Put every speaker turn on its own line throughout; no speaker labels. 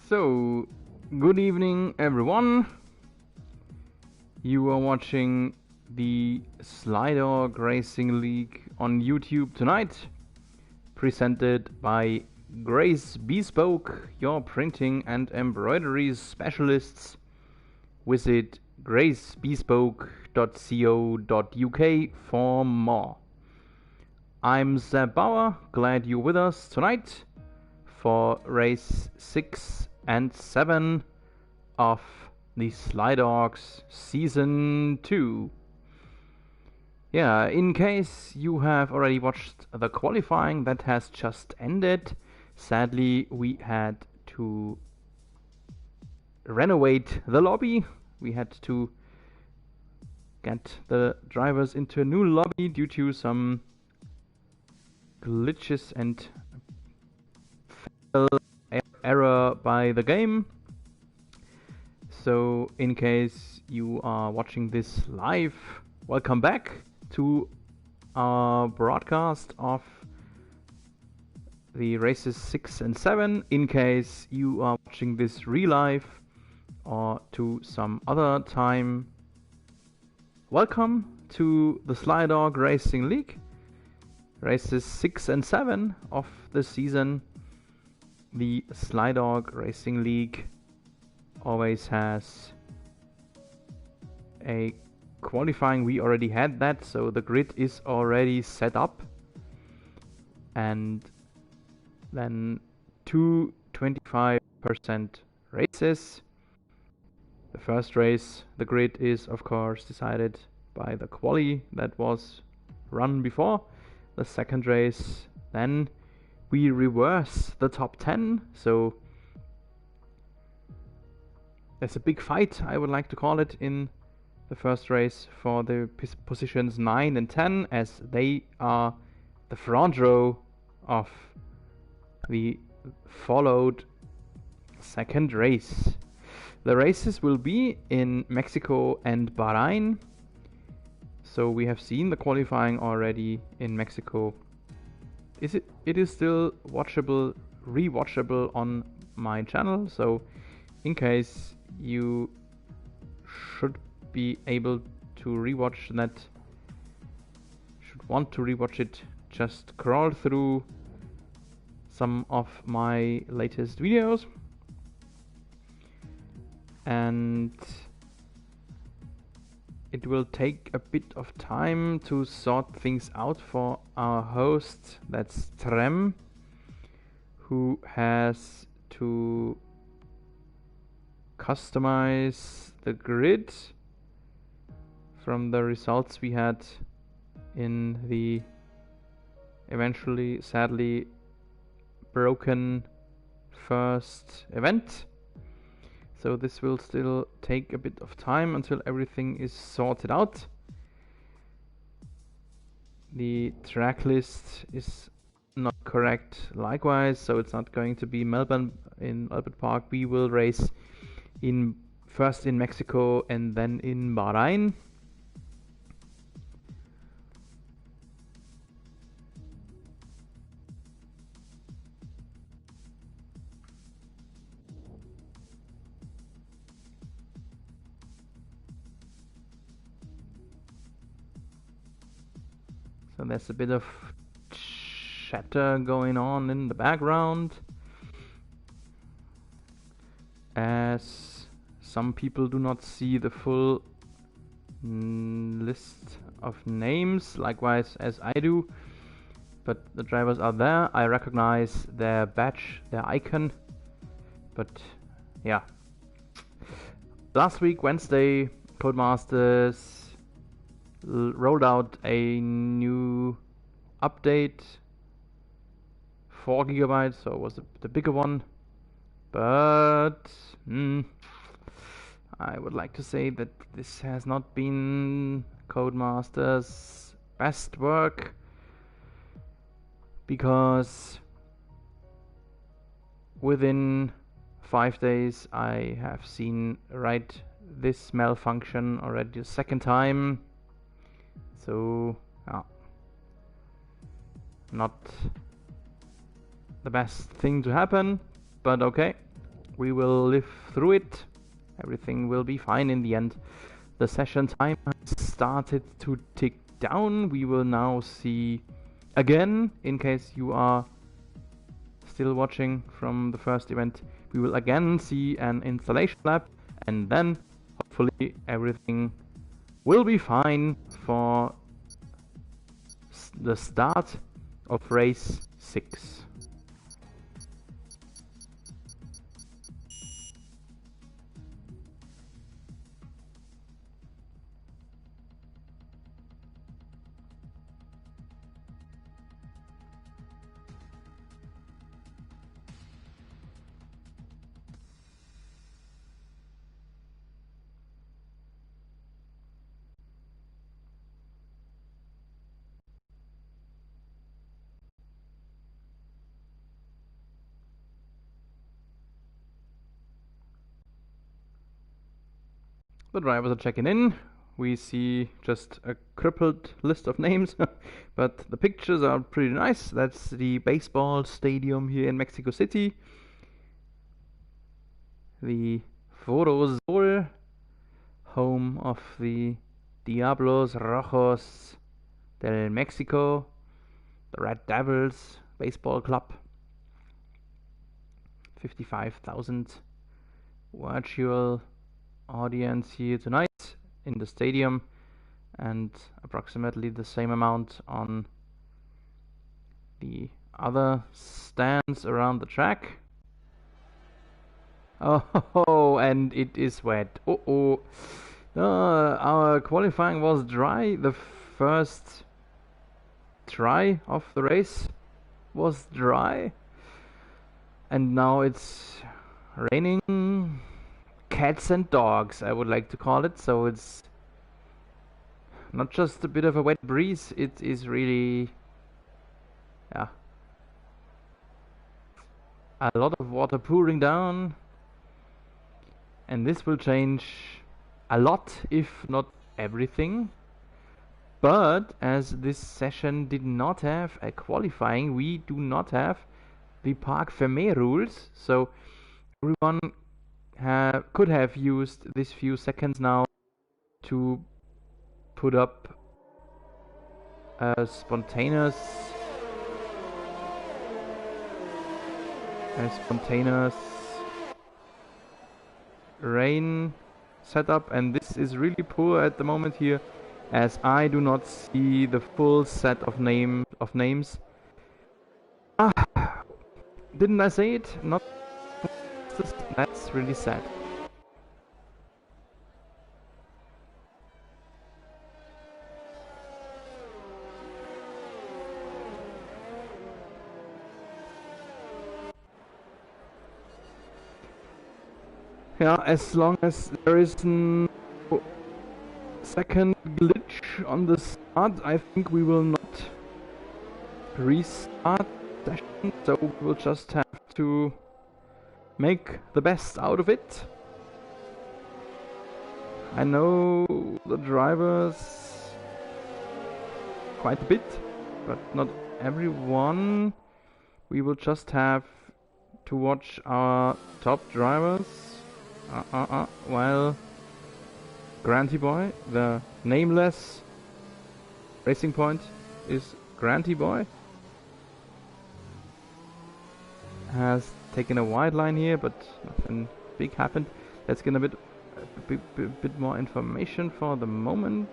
So, good evening everyone. You are watching the Slydog Racing League on YouTube tonight, presented by Grace Bespoke, your printing and embroidery specialists. Visit gracebespoke.co.uk for more. I'm Zeb Bauer, glad you're with us tonight for race 6 and 7 of the Slydogs Season 2. Yeah, in case you have already watched the qualifying that has just ended, sadly we had to renovate the lobby. We had to get the drivers into a new lobby due to some glitches and error by the game. So in case you are watching this live, welcome back to our broadcast of the races 6 and 7. In case you are watching this re-live or to some other time, welcome to the Slydog Racing League, races 6 and 7 of the season. The Slydog Racing League always has a qualifying. We already had that, so the grid is already set up, and then two 25% races. The first race, the grid is of course decided by the quali that was run before. The second race, then we reverse the top 10, so there's a big fight, I would like to call it, in the first race for the positions 9 and 10, as they are the front row of the followed second race. The races will be in Mexico and Bahrain. So we have seen the qualifying already in Mexico. It is still watchable, rewatchable on my channel, so in case you should be able to rewatch that, should want to rewatch it, just scroll through some of my latest videos, and it will take a bit of time to sort things out for our host, that's Trem, who has to customize the grid from the results we had in the eventually sadly broken first event. So this will still take a bit of time until everything is sorted out. The track list is not correct likewise, so it's not going to be Melbourne in Albert Park. We will race first in Mexico and then in Bahrain. So there's a bit of chatter going on in the background, as some people do not see the full list of names, likewise as I do, but the drivers are there. I recognize their badge, their icon, but yeah. Last week, Wednesday, Codemasters rolled out a new update, 4 GB, so it was the bigger one, but I would like to say that this has not been Codemasters' best work, because within 5 days I have seen this malfunction already the second time. So not the best thing to happen, but okay, We will live through it. Everything will be fine in the end. The session time has started to tick down. We will now see again, in case you are still watching from the first event, we will again see an installation lab, and then hopefully everything will be fine for the start of race 6. The drivers are checking in. We see just a crippled list of names, but the pictures are pretty nice. That's the baseball stadium here in Mexico City. The Foro Sol, home of the Diablos Rojos del Mexico, the Red Devils baseball club. 55,000 virtual audience here tonight in the stadium, and approximately the same amount on the other stands around the track. Oh, and it is wet. Our qualifying was dry. The first try of the race was dry, and now it's raining cats and dogs, I would like to call it. So it's not just a bit of a wet breeze, it is really, yeah, a lot of water pouring down, and this will change a lot, if not everything. But as this session did not have a qualifying, we do not have the Parc Fermé rules, so everyone could have used this few seconds now to put up a spontaneous rain setup, and this is really poor at the moment here, as I do not see the full set of names. Didn't I say it? Not. That's really sad. Yeah, as long as there is no second glitch on the start, I think we will not restart the session, so we will just have to make the best out of it. I know the drivers quite a bit, but not everyone. We will just have to watch our top drivers while Granty Boy, the nameless Racing Point is Granty Boy, has taken a wide line here, but nothing big happened. Let's get a bit more information for the moment.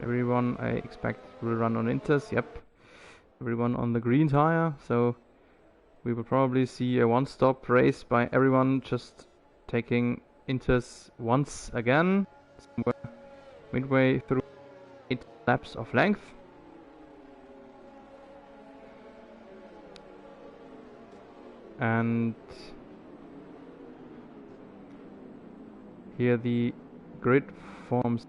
Everyone, I expect, will run on Inters. Yep, everyone on the green tire, so we will probably see a one-stop race by everyone just taking Inters once again, somewhere midway through 8 laps of length. And here the grid forms.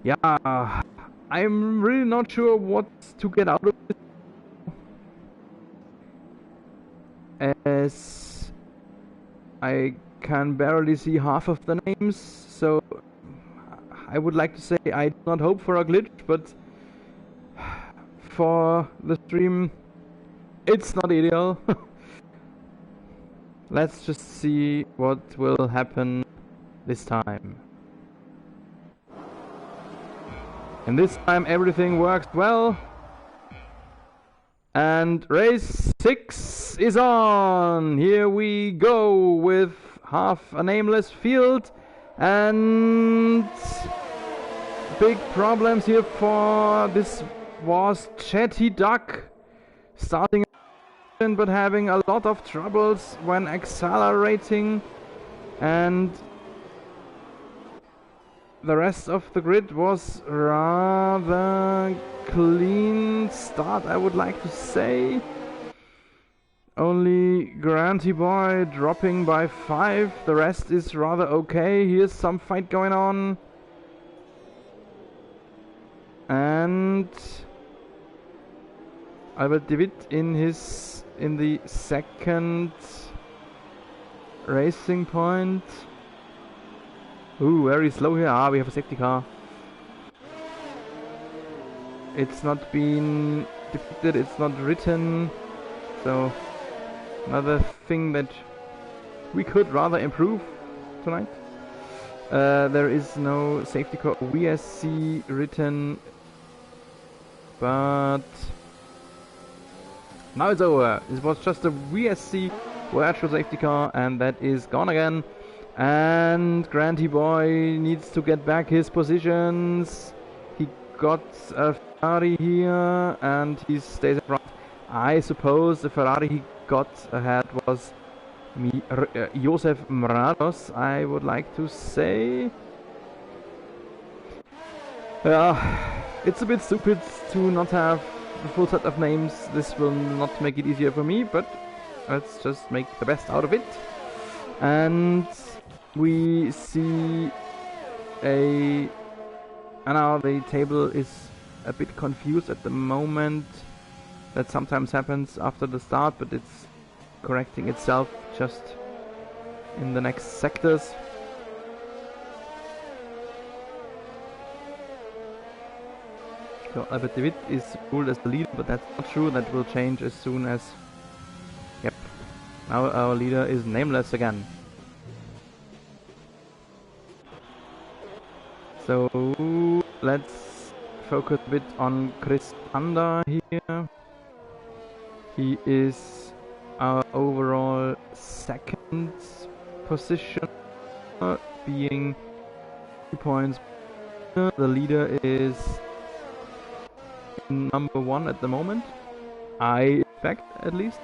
Yeah, I'm really not sure what to get out of it, as I can barely see half of the names, so I would like to say I do not hope for a glitch, but for the stream. It's not ideal. Let's just see what will happen this time. And this time everything works well. And race 6 is on! Here we go with half a nameless field. And big problems here for this was Chatty Duck. Starting but having a lot of troubles when accelerating, and the rest of the grid was rather clean start, I would like to say. Only Granty Boy dropping by 5, the rest is rather okay. Here's some fight going on, and Albert David in the second racing point. Ooh, very slow here. Ah, we have a safety car. It's not been depicted, it's not written. So, another thing that we could rather improve tonight. There is no safety car VSC written, but now it's over. It was just a VSC virtual safety car, and that is gone again. And Granty Boy needs to get back his positions. He got a Ferrari here, and he stays in front. I suppose the Ferrari he got ahead was Josef Mrados, I would like to say. It's a bit stupid to not have the full set of names. This will not make it easier for me, but let's just make the best out of it. And we see and now the table is a bit confused at the moment. That sometimes happens after the start, but it's correcting itself just in the next sectors. So Albert David is ruled as the leader, but that's not true. That will change as soon as... Yep. Now our leader is nameless again. So let's focus a bit on Chris Under here. He is our overall second position, being 2 points. The leader is number 1 at the moment, I expect at least.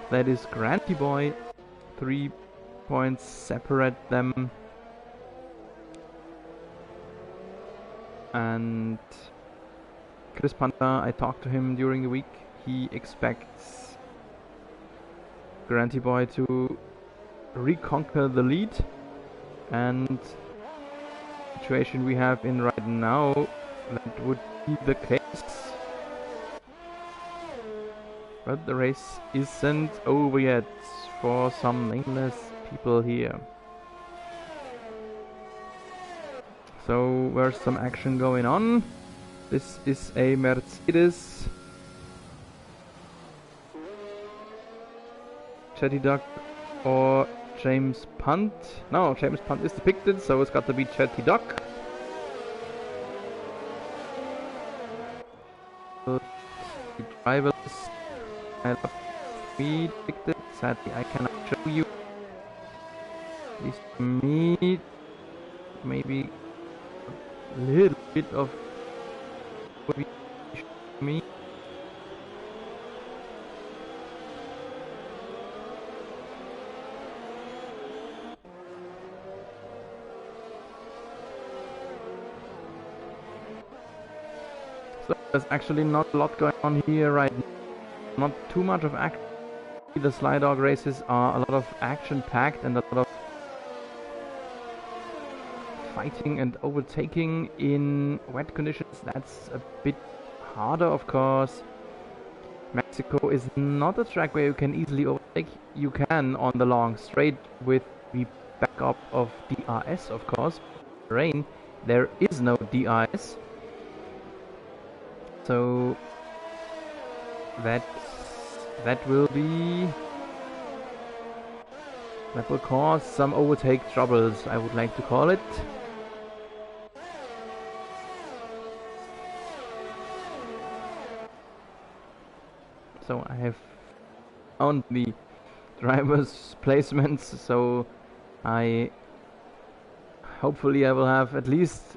That is Granty Boy. 3 points separate them. And Chris Panther, I talked to him during the week. He expects Granty Boy to reconquer the lead, and the situation we have in right now, that would be the case. But the race isn't over yet for some nameless people here. So there's some action going on. This is a Mercedes. Chatty Duck or James Punt. No, James Punt is depicted, so it's got to be Chatty Duck. The drivers have me depicted. Sadly, I cannot show you. At least me, maybe a little bit of me. So there's actually not a lot going on here right now. Not too much of action. The Slydog races are a lot of action packed and a lot of fighting and overtaking in wet conditions. That's a bit harder, of course. Mexico is not a track where you can easily overtake. You can on the long straight with the backup of DRS, of course. Bahrain, there is no DRS. So that will cause some overtake troubles, I would like to call it. So I have found the driver's placements, so hopefully I will have at least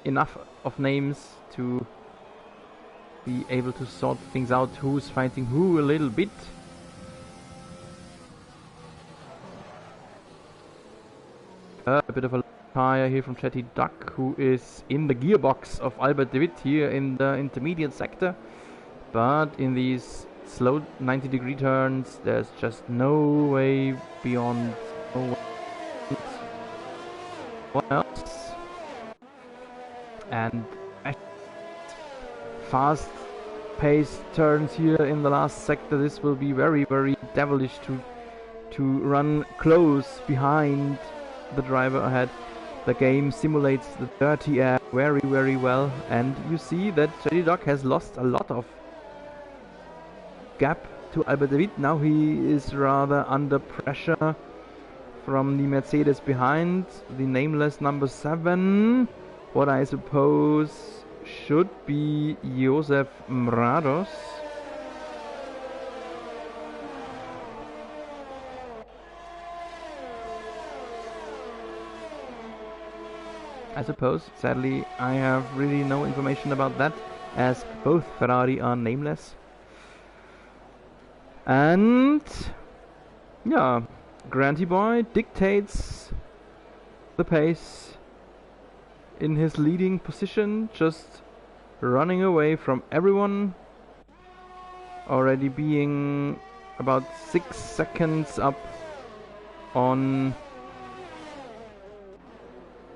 enough of names to be able to sort things out, who's fighting who a little bit. A bit of a tire here from Slydog, who is in the gearbox of Albert de Witt here in the intermediate sector. But in these slow 90-degree turns, there's just no way beyond. What else? And fast-paced turns here in the last sector. This will be very, very devilish to run close behind the driver ahead. The game simulates the dirty air very, very well, and you see that Slydog has lost a lot of gap to Albert de Witt. Now he is rather under pressure from the Mercedes behind, the nameless number 7, what I suppose should be Josef Mrados. I suppose. Sadly, I have really no information about that, as both Ferrari are nameless. And yeah, Granty Boy dictates the pace in his leading position, just running away from everyone, already being about 6 seconds up on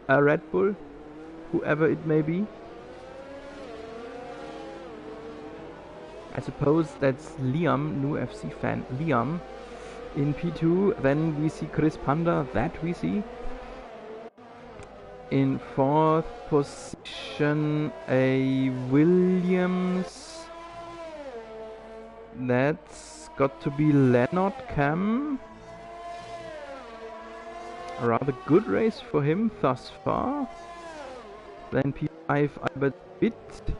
a Red Bull, whoever it may be. I suppose that's Liam, new FC fan Liam, in P2. Then we see Chris Panda, that we see. In 4th position, a Williams. That's got to be Leonard Cam. A rather good race for him thus far. Then P5, Albert Witt,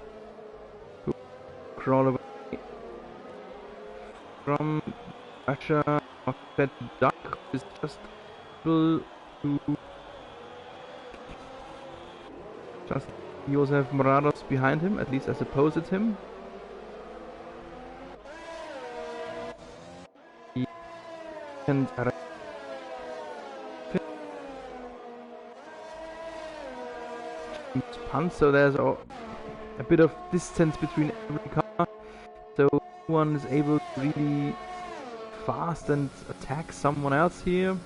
who crawl away from Russia. That Duck is just able to just Josef Morados behind him, at least I suppose it's him. And punt, so there's a bit of distance between every car, so one is able to really fast and attack someone else here.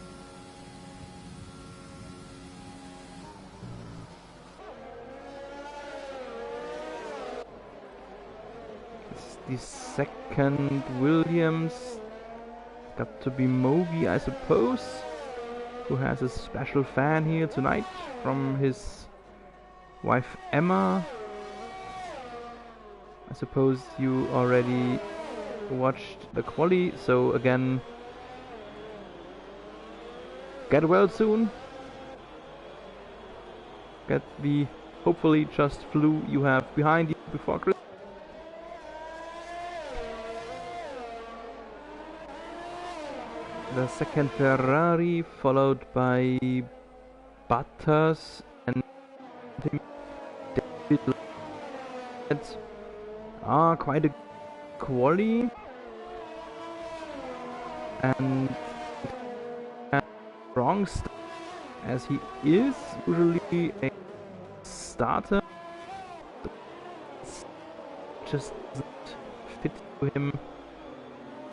This is the second Williams, got to be Mogi, I suppose, who has a special fan here tonight from his wife Emma. I suppose you already watched the quali, so again, get well soon. Get the hopefully just flu you have behind you before Christmas. The second Ferrari, followed by Butters and David. Quite a quali, and wrong start, as he is usually a starter. Just doesn't fit to him,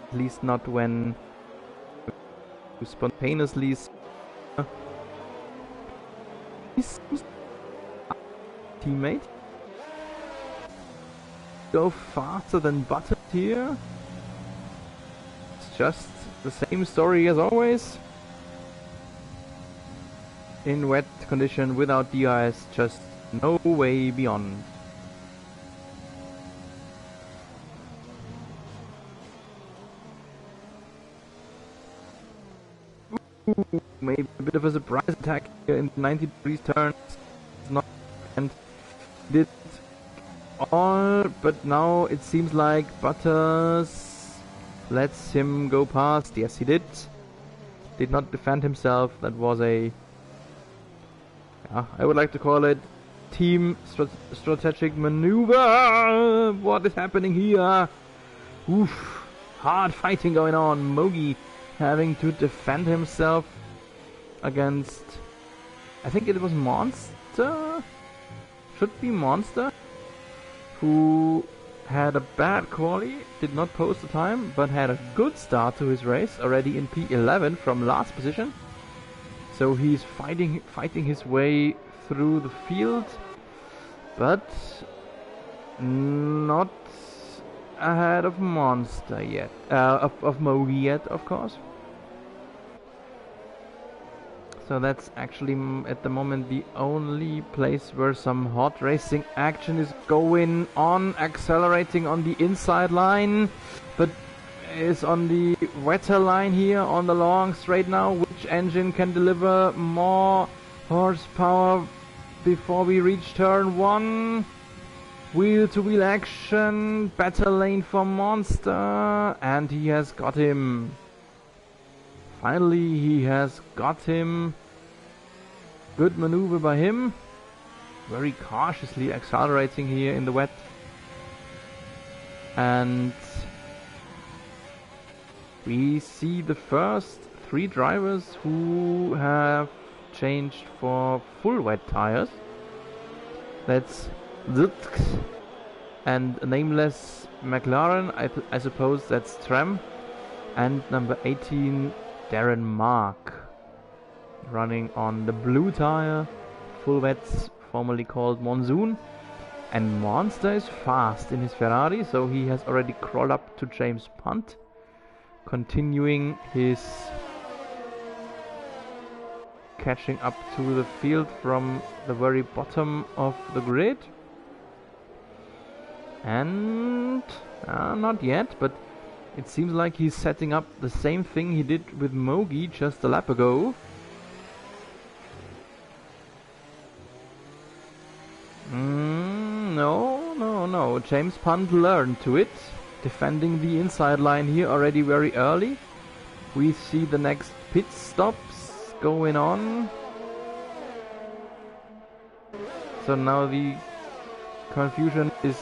at least not when you spontaneously teammate. Go faster than Button here. It's just the same story as always. In wet condition without DRS, just no way beyond. maybe a bit of a surprise attack here in 90 degrees turns. It's not, and did all, but now it seems like Butters lets him go past. Yes, he did. Did not defend himself. That was a, I would like to call it team strategic maneuver. What is happening here? Oof. Hard fighting going on. Mogi having to defend himself against, I think it was Monster? Should be Monster, who had a bad quali, did not post the time, but had a good start to his race, already in P11 from last position. So he's fighting his way through the field, but not ahead of Monster yet, of Mogi yet, of course. So that's actually at the moment the only place where some hot racing action is going on. Accelerating on the inside line, but is on the wetter line here on the long straight now. Which engine can deliver more horsepower before we reach turn 1? Wheel to wheel action, better lane for Monster, and he has got him. Finally, he has got him. Good maneuver by him. Very cautiously accelerating here in the wet. And we see the first 3 drivers who have changed for full wet tires. That's Zutk and nameless McLaren. I suppose that's Trem. And number 18, Darren Mark, running on the blue tire, full wets, formerly called Monsoon. And Monster is fast in his Ferrari, so he has already crawled up to James Punt, continuing his catching up to the field from the very bottom of the grid. And not yet, but it seems like he's setting up the same thing he did with Mogi just a lap ago. No. James Punt learned to it. Defending the inside line here already very early. We see the next pit stops going on. So now the confusion is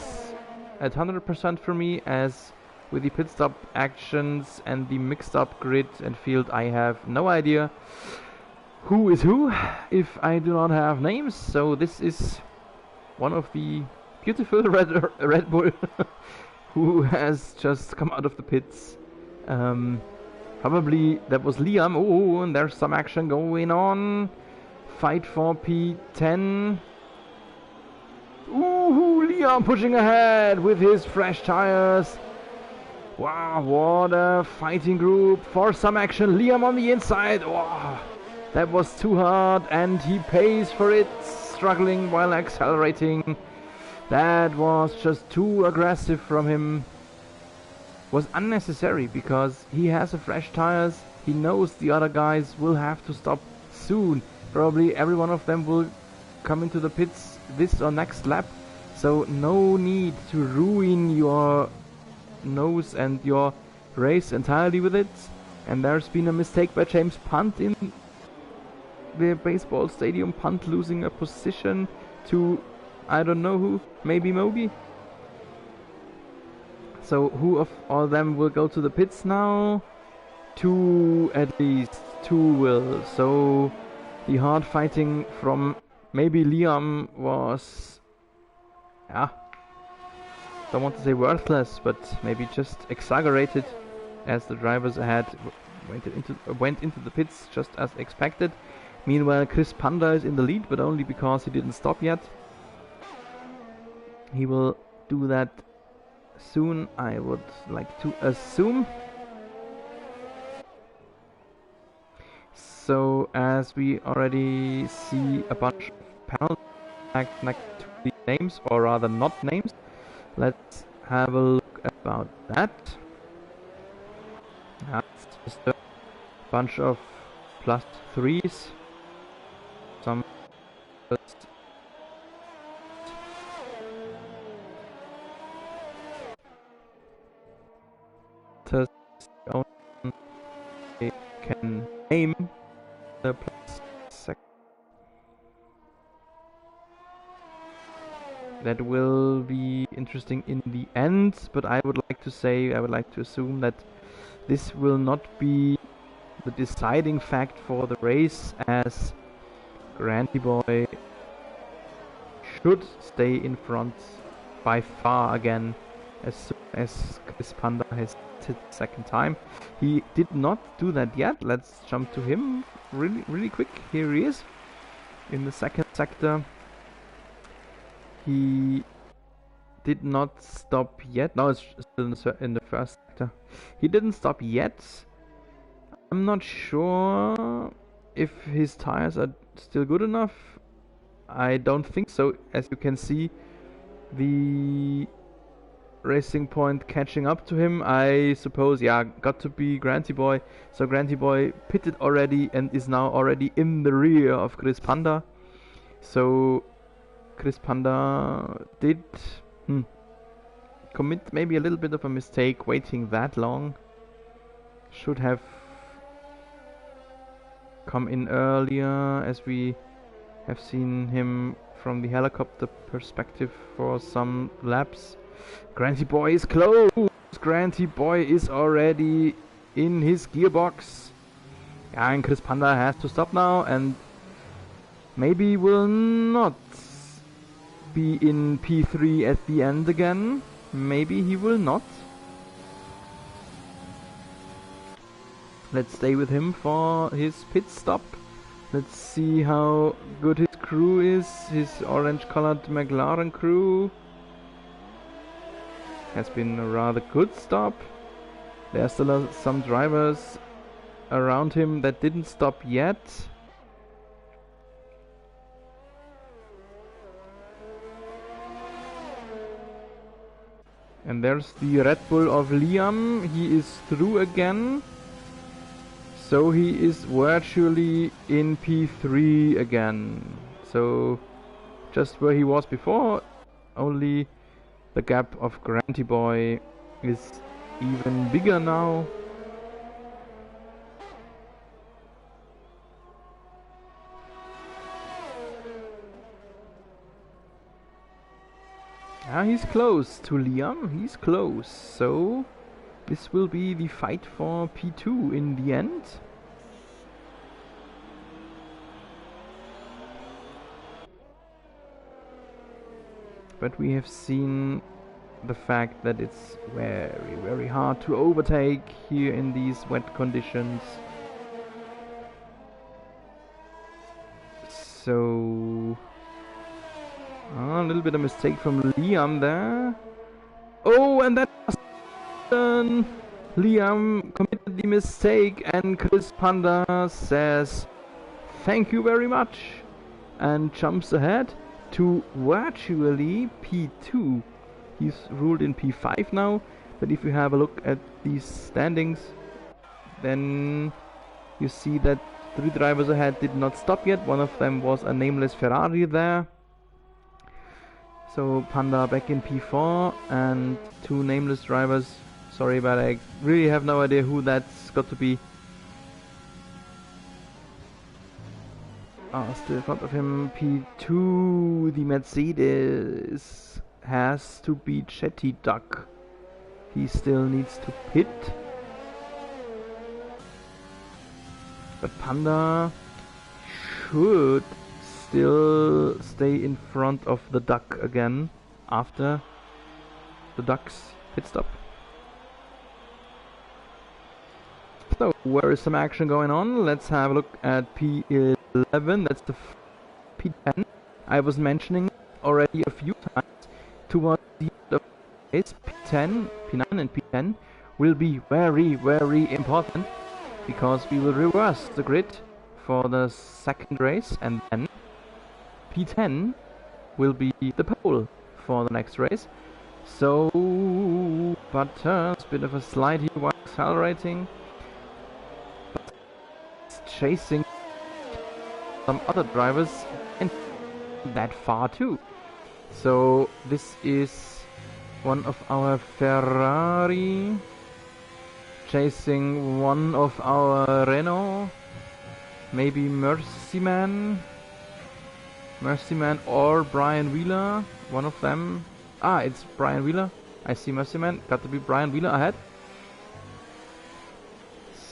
at 100% for me, as with the pit stop actions and the mixed up grid and field, I have no idea who is who if I do not have names. So this is one of the beautiful Red Bull who has just come out of the pits. Probably that was Liam. Oh, and there's some action going on. Fight for P10. Ooh, Liam pushing ahead with his fresh tires. Wow, what a fighting group for some action. Liam on the inside. Wow, that was too hard, and he pays for it, struggling while accelerating. That was just too aggressive from him. Was unnecessary because he has a fresh tires. He knows the other guys will have to stop soon. Probably every one of them will come into the pits this or next lap. So no need to ruin your nose and your race entirely with it. And there's been a mistake by James Punt in the baseball stadium. Punt losing a position to I don't know who, maybe Mogi. So who of all them will go to the pits now? 2 at least, 2 will. So the hard fighting from maybe Liam was, don't want to say worthless, but maybe just exaggerated, as the drivers ahead went into the pits just as expected. Meanwhile, Chris Panda is in the lead, but only because he didn't stop yet. He will do that soon, I would like to assume. So, as we already see a bunch of panels next to the names, or rather not names, let's have a look about that. That's just a bunch of +3s. Some only can name the plus second. That will be interesting in the end, but I would like to assume that this will not be the deciding fact for the race, as Granty Boy should stay in front by far again as soon as Chris Panda has hit the second time. He did not do that yet. Let's jump to him really quick. Here he is in the second sector. He did not stop yet. No, it's still in the first sector. He didn't stop yet. I'm not sure if his tires are still good enough. I don't think so. As you can see, the Racing Point catching up to him, I suppose. Yeah, got to be Granty Boy. So Granty Boy pitted already and is now already in the rear of Chris Panda. So Chris Panda did commit maybe a little bit of a mistake waiting that long. Should have come in earlier, as we have seen him from the helicopter perspective for some laps. Granty Boy is close. Granty Boy is already in his gearbox. Yeah, and Chris Panda has to stop now and maybe will not be in P3 at the end again. Maybe he will not. Let's stay with him for his pit stop. Let's see how good his crew is. His orange colored McLaren crew has been a rather good stop. There are still some drivers around him that didn't stop yet. And there's the Red Bull of Liam. He is through again. So he is virtually in P3 again. So just where he was before, only the gap of Granty Boy is even bigger now. Ah, he's close to Liam, he's close. So this will be the fight for P2 in the end. But we have seen the fact that it's very hard to overtake here in these wet conditions. So a little bit of mistake from Liam there. Oh, and that Liam committed the mistake, and Chris Panda says thank you very much and jumps ahead to virtually P2. He's ruled in P5 now, but if you have a look at these standings, then you see that 3 drivers ahead did not stop yet. One of them was a nameless Ferrari there. So Panda back in P4 and 2 nameless drivers. Sorry, but I really have no idea who that's got to be. Still in front of him, P2, the Mercedes has to be Slydog. He still needs to pit. But Panda should still stay in front of the duck again after the duck's pit stop. So, where is some action going on? Let's have a look at P11, that's the P10. I was mentioning already a few times towards the end of the race. P10, P9 and P10 will be very important, because we will reverse the grid for the second race, and then P10 will be the pole for the next race. So, but bit of a slide here while accelerating. But is chasing some other drivers and that far too. So this is one of our Ferrari chasing one of our Renault, maybe Mercyman or Brian Wheeler, one of them. Ah, it's Brian Wheeler. I see Mercyman, got to be Brian Wheeler ahead.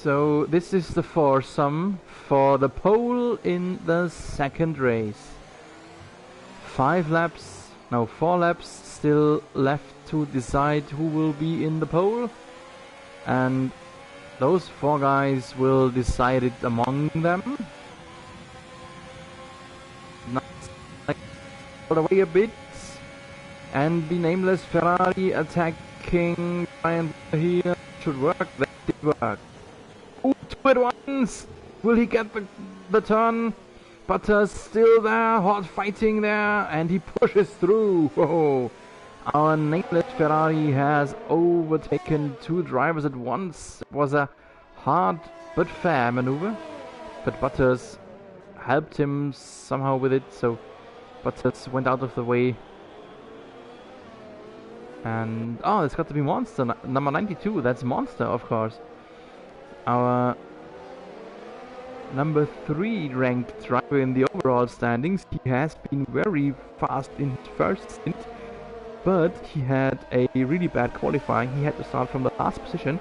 So this is the foursome for the pole in the second race. 4 laps still left to decide who will be in the pole, and those 4 guys will decide it among them. Out away a bit, and the nameless Ferrari attacking Brian here should work. That did work. Ooh, 2 at once! Will he get the turn? Butter's still there, hot fighting there, and he pushes through. Whoa! Our nameless Ferrari has overtaken 2 drivers at once. It was a hard but fair maneuver, but Butters helped him somehow with it, so Butters went out of the way. And oh, it's got to be Monster, number 92. That's Monster, of course. Our number 3 ranked driver in the overall standings. He has been very fast in his first stint, but he had a really bad qualifying. He had to start from the last position,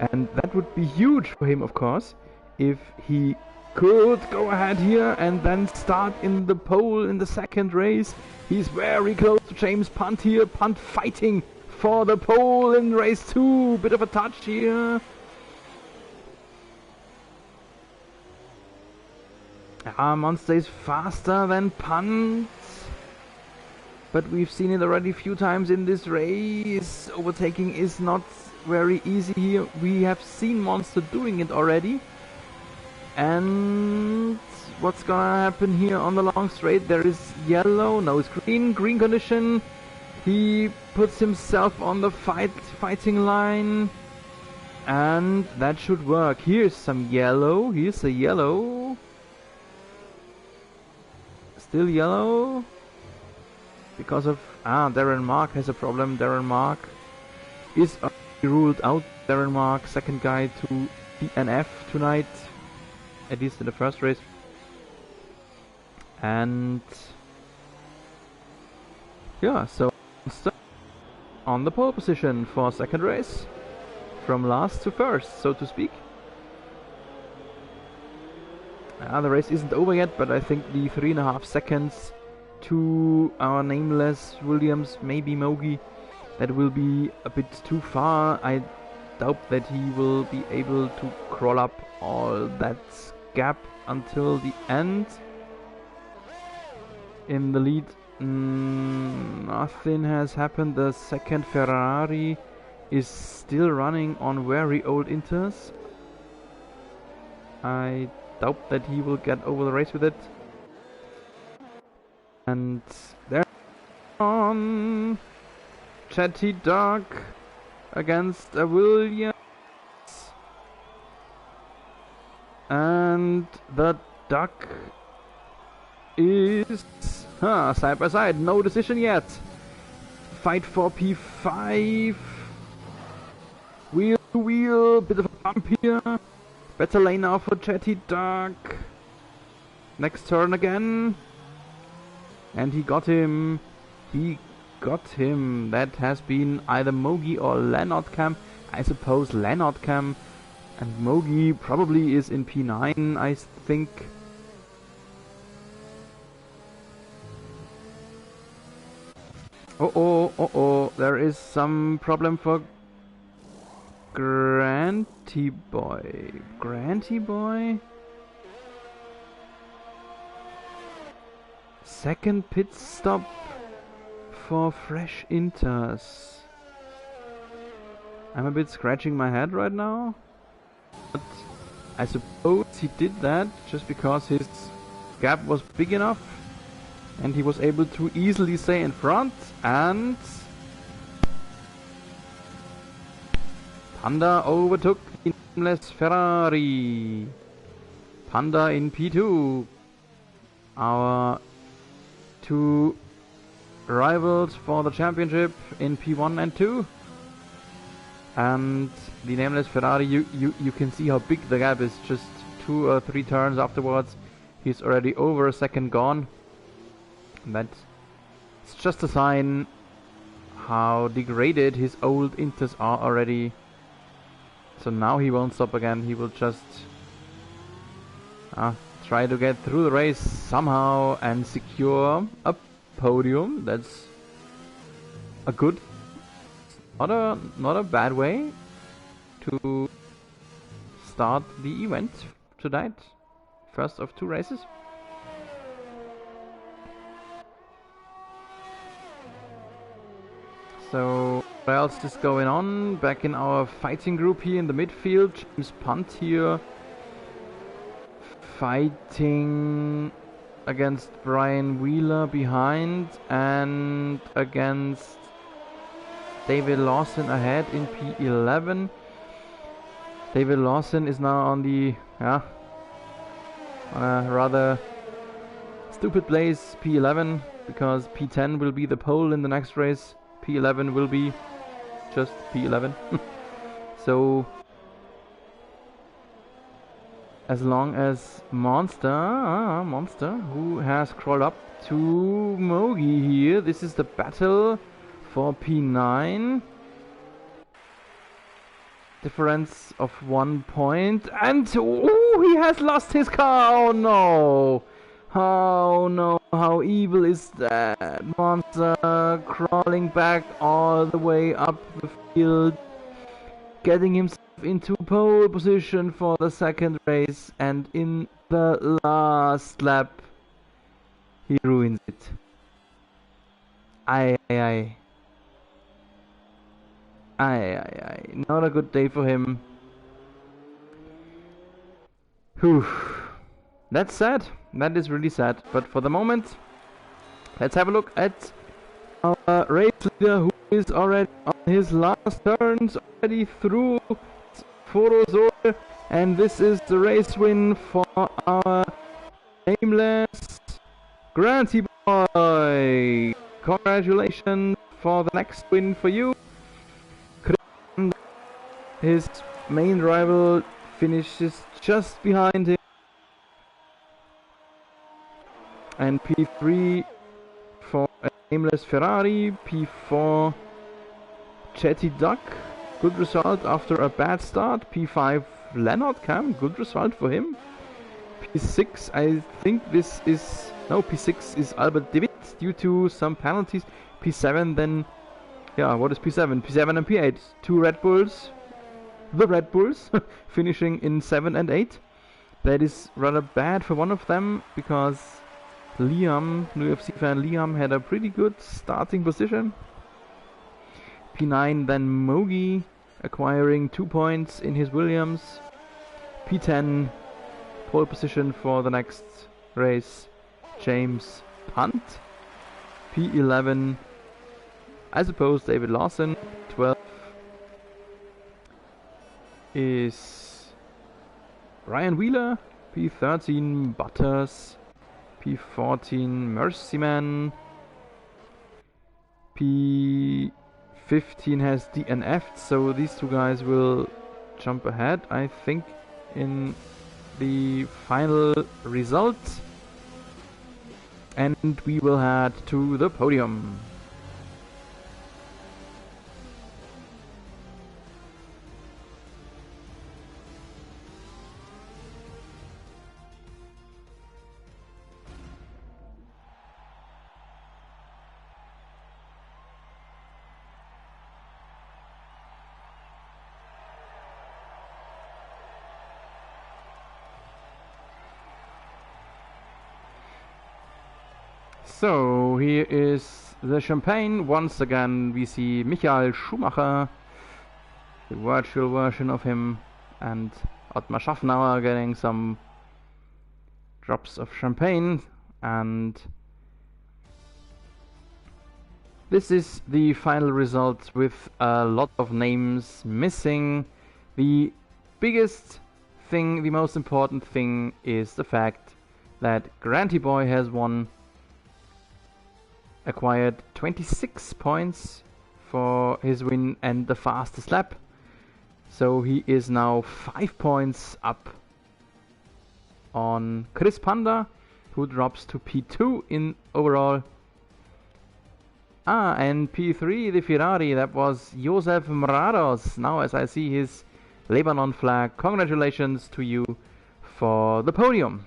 and that would be huge for him, of course, if he could go ahead here and then start in the pole in the second race. He's very close to James Punt here. Punt fighting for the pole in race 2. Bit of a touch here. Monster is faster than Punt, but we've seen it already a few times in this race. Overtaking is not very easy here. We have seen Monster doing it already. And what's gonna happen here on the long straight? There is yellow, no, it's green condition. He puts himself on the fighting line, and that should work. Here's some yellow. Here's a yellow. Still yellow because of Darren Mark has a problem. Darren Mark is ruled out. Darren Mark, second guy to DNF tonight, at least in the first race. And yeah, so on the pole position for second race, from last to first, so to speak. The race isn't over yet, but I think the 3.5 seconds to our nameless Williams, maybe Mogi, that will be a bit too far. I doubt that he will be able to crawl up all that gap until the end. In the lead, nothing has happened. The second Ferrari is still running on very old Inters. I doubt that he will get over the race with it. And there on Chatty Dog against a Williams, and the duck is side by side, no decision yet. Fight for P5. Wheel to wheel, bit of a bump here. Better lane now for Chatty Dog. Next turn again. And he got him. He got him. That has been either Mogi or Lenotcam. I suppose Lenotcam. And Mogi probably is in P9, I think. Oh, there is some problem for Granty Boy. Granty Boy? Second pit stop for fresh Inters. I'm a bit scratching my head right now. But I suppose he did that just because his gap was big enough and he was able to easily stay in front, and Panda overtook the nameless Ferrari. Panda in P2. Our two rivals for the championship in P1 and 2. And the nameless Ferrari, you can see how big the gap is. Just 2 or 3 turns afterwards, he's already over a second gone. That's just a sign how degraded his old Inters are already. So now he won't stop again. He will just try to get through the race somehow and secure a podium. That's a good, not a bad way to start the event tonight. First of 2 races. So what else is going on? Back in our fighting group here in the midfield, James Punt here fighting against Brian Wheeler behind and against David Lawson ahead in P11. David Lawson is now on the on a rather stupid place, P11, because P10 will be the pole in the next race. P11 will be just P11. So as long as Monster, who has crawled up to Mogi here, this is the battle for P9. Difference of 1 point, and he has lost his car. Oh no! Oh no, how evil is that? Monster crawling back all the way up the field, getting himself into pole position for the second race, and in the last lap he ruins it. Aye. Not a good day for him. Whew. That's sad. That is really sad. But for the moment, let's have a look at our race leader, who is already on his last turns, already through Forozor, and this is the race win for our nameless Granty boy. Congratulations for the next win for you. His main rival finishes just behind him. And P3 for a nameless Ferrari, P4 Chetty Duck, good result after a bad start. P5 Leonard Cam, good result for him. P6, I think this is, no, P6 is Albert David due to some penalties. P7 then, yeah, what is P7? P7 and P8, 2 Red Bulls, the Red Bulls, finishing in 7 and 8. That is rather bad for one of them, because Liam, new UFC fan Liam, had a pretty good starting position. P9 then Mogi, acquiring 2 points in his Williams. P10, pole position for the next race, James Punt. P11, I suppose David Lawson. 12 is Ryan Wheeler. P13 Butters. P14 Mercyman. P15 has DNF'd, so these 2 guys will jump ahead, I think, in the final result. And we will head to the podium. So here is the champagne. Once again we see Michael Schumacher, the virtual version of him, and Ottmar Schaffnauer getting some drops of champagne. And this is the final result with a lot of names missing. The biggest thing, the most important thing, is the fact that Granty Boy has acquired 26 points for his win and the fastest lap. So he is now 5 points up on Chris Panda, who drops to P2 in overall. And P3, the Ferrari, that was Josef Mrados. Now as I see his Lebanon flag, congratulations to you for the podium.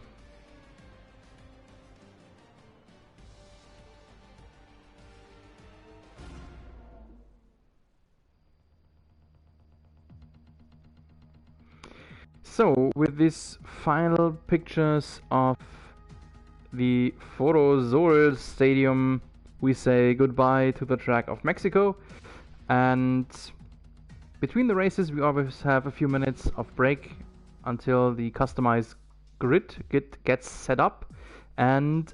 So, with these final pictures of the Forosol Stadium, we say goodbye to the track of Mexico. And between the races, we always have a few minutes of break until the customized grid gets set up. And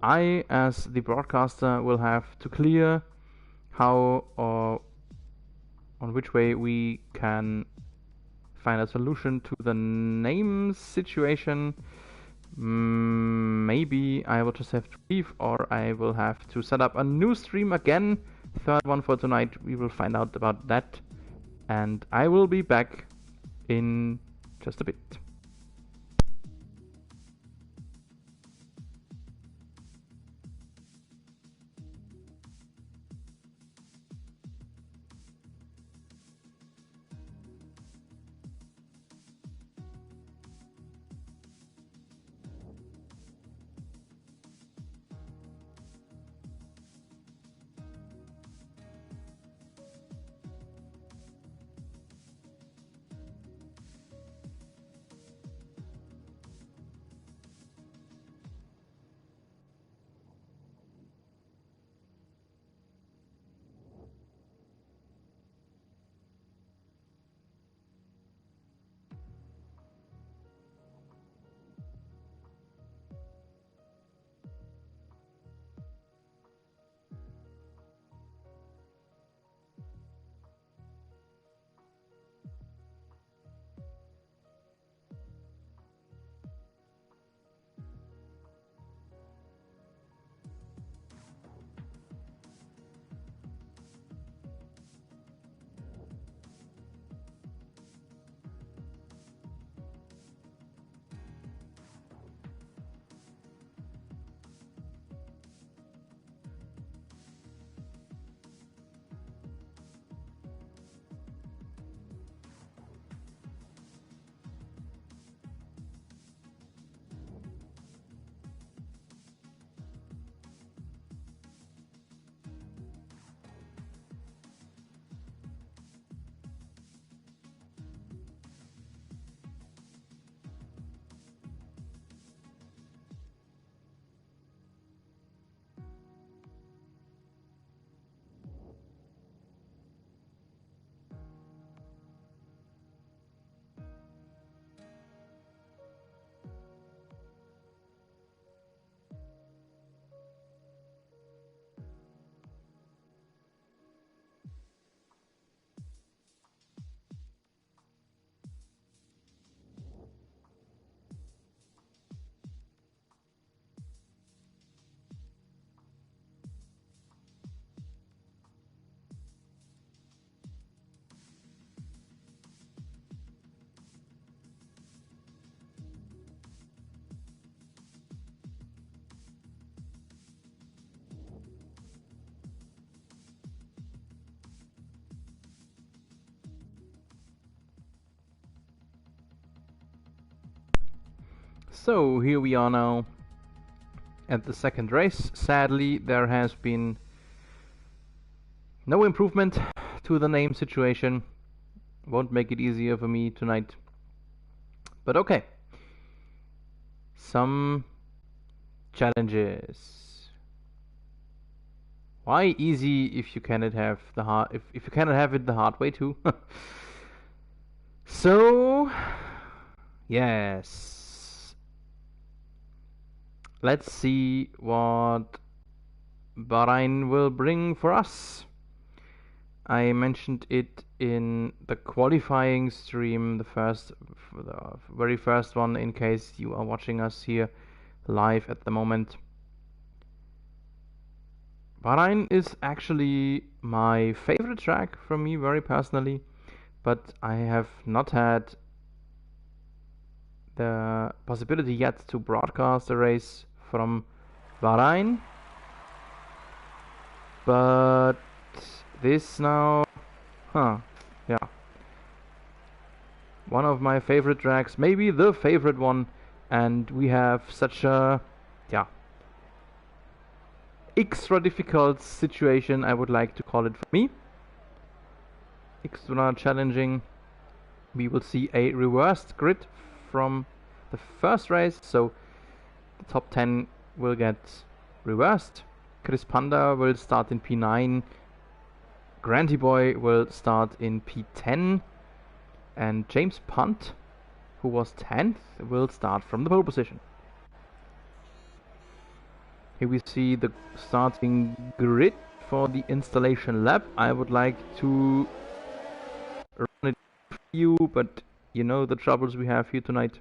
I, as the broadcaster, will have to clear how or on which way we can find a solution to the name situation. Maybe I will just have to leave, or I will have to set up a new stream again. Third one for tonight. We will find out about that, and I will be back in just a bit. So here we are now at the second race. Sadly, there has been no improvement to the name situation. Won't make it easier for me tonight. But okay. Some challenges. Why easy if you cannot have the hard if you cannot have it the hard way too? So yes. Let's see what Bahrain will bring for us. I mentioned it in the qualifying stream, the first the very first one, in case you are watching us here live at the moment. Bahrain is actually my favorite track from me, very personally, but I have not had the possibility yet to broadcast a race from Bahrain. But this now, yeah. One of my favorite tracks, maybe the favorite one, and we have such a, extra difficult situation, I would like to call it for me. Extra challenging. We will see a reversed grid from the first race, so the top 10 will get reversed. Chris Panda will start in P9, Granty Boy will start in P10, and James Punt, who was 10th, will start from the pole position. Here we see the starting grid for the installation lap. I would like to run it for you, but you know the troubles we have here tonight.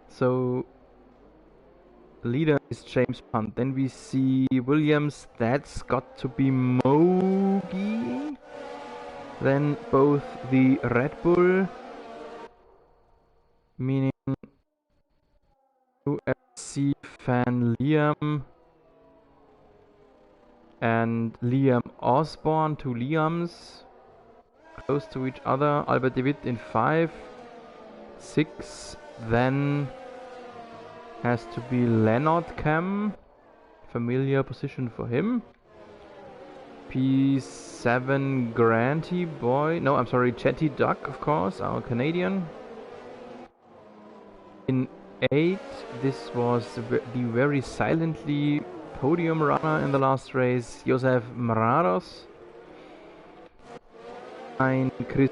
So leader is James Punt. Then we see Williams. That's got to be Mogi. Then both the Red Bull, meaning UFC fan Liam and Liam Osborne, two Liams, close to each other. Albert David in 5, 6. Then has to be Leonard Cam, familiar position for him. P7 Granty Boy, no, I'm sorry, Chetty Duck, of course, our Canadian. In 8, this was the very silently podium runner in the last race, Josef Mrados. 9, Chris,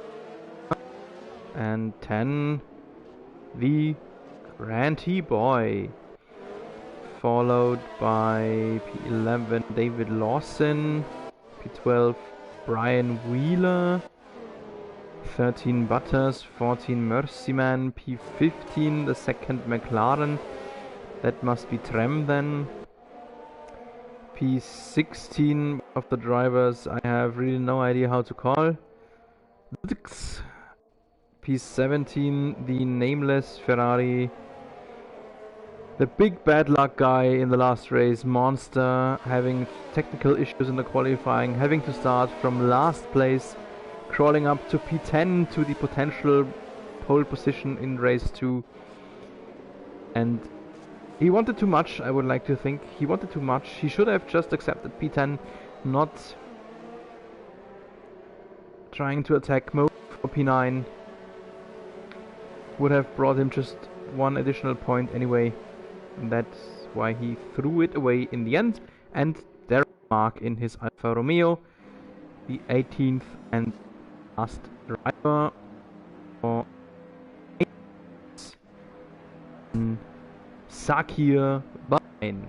and 10, the Granty Boy, followed by P11 David Lawson, P12 Brian Wheeler, 13 Butters, 14 Mercyman, P15 the second McLaren, that must be Trem then. P16 of the drivers I have really no idea how to call. P17 the nameless Ferrari, the big bad luck guy in the last race, Monster, having technical issues in the qualifying, having to start from last place, crawling up to P10 to the potential pole position in race 2. And he wanted too much, I would like to think. He wanted too much. He should have just accepted P10, not trying to attack mode for P9. Would have brought him just one additional point anyway. And that's why he threw it away in the end. And there Mark in his Alfa Romeo, the 18th and last driver for Sakir Bahrain.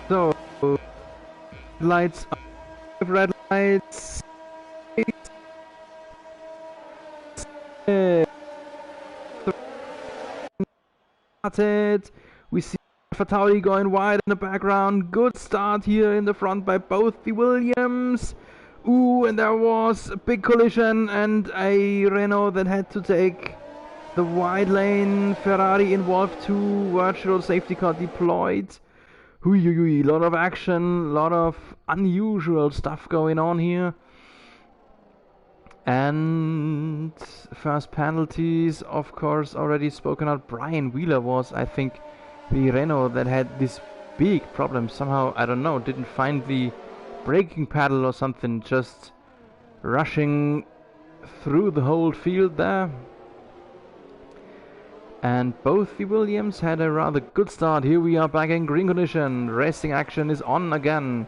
So lights up, red lights. Started. We see Tauri going wide in the background. Good start here in the front by both the Williams. Ooh, and there was a big collision and a Renault that had to take the wide lane. Ferrari involved too. Virtual safety car deployed. A lot of action, a lot of unusual stuff going on here. And first penalties, of course, already spoken out. Brian Wheeler was, I think, the Renault that had this big problem. Somehow, I don't know, didn't find the braking pedal or something, just rushing through the whole field there. And both the Williams had a rather good start. Here we are back in green condition. Racing action is on again.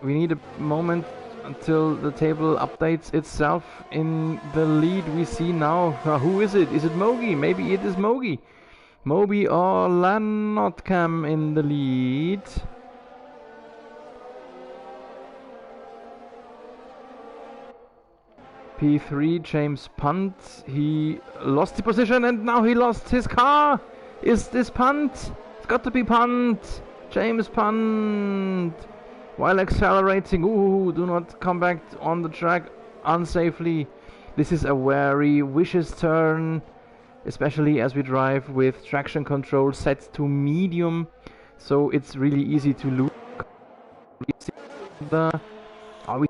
We need a moment until the table updates itself. In the lead we see now, who is it? Is it Mogi? Maybe it is Mogi. Moby or Lanotcam in the lead. P3, James Punt. He lost the position and now he lost his car. Is this Punt? It's got to be Punt. James Punt. While accelerating. Ooh, do not come back on the track unsafely. This is a very vicious turn, especially as we drive with traction control set to medium, so it's really easy to lose. We